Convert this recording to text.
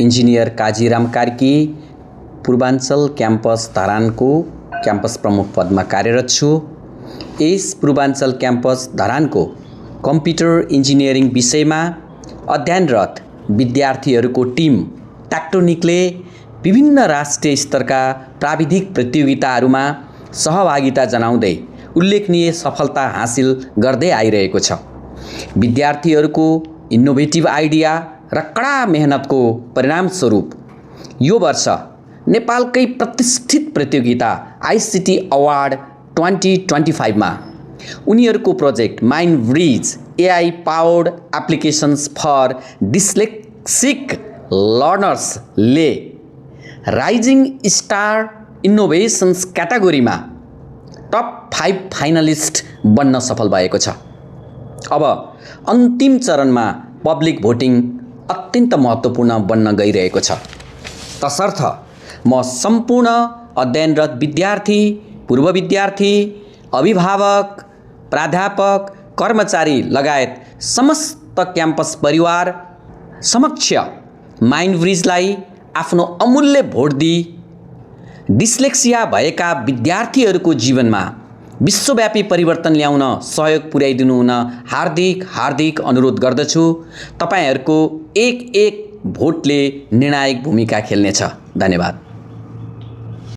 Engineer Kajiram Karki Purwanchal campus धरानको campus प्रमुख पदमा कार्यरत छु। यस पूर्वाञ्चल क्याम्पस धरानको कम्प्युटर इन्जिनियरिङ विषयमा अध्ययनरत विद्यार्थीहरूको टिम ट्याक्टोनिकले विभिन्न राष्ट्रिय स्तरका प्राविधिक प्रतियोगिताहरूमा सहभागिता जनाउँदै उल्लेखनीय सफलता हासिल गर्दै आइरहेको छ। विद्यार्थीहरूको इनोभेटिभ आइडिया र कडा मेहनतको परिणामस्वरूप यो वर्ष नेपालकै प्रतिष्ठित प्रतियोगिता आइसिटी अवार्ड 2025 मा उनीहरूको project Mind Bridge AI powered applications for dyslexic लर्नर्सले राइजिङ स्टार इनोभेसन्स क्याटेगोरीमा टप 5 फाइनलिस्ट बन्न सफल भएको छ। अब अन्तिम चरणमा पब्लिक भोटिङ अत्यन्त महत्त्वपूर्ण बन्न गइरहेको छ। तसर्थ म सम्पूर्ण अध्ययनरत विद्यार्थी, पूर्व विद्यार्थी, अभिभावक, प्राध्यापक, कर्मचारी लगायत समस्त क्याम्पस परिवार समक्ष माइन्ड ब्रिजलाई आफ्नो अमूल्य भोट दिई डिस्लेक्सिया भएका विद्यार्थीहरूको जीवनमा विश्वव्यापी परिवर्तन ल्याउन सहयोग पुर्याइदिनु हुन हार्दिक अनुरोध गर्दछु। तपाईहरूको एक भोटले निर्णायक भूमिका खेल्नेछ। धन्यवाद।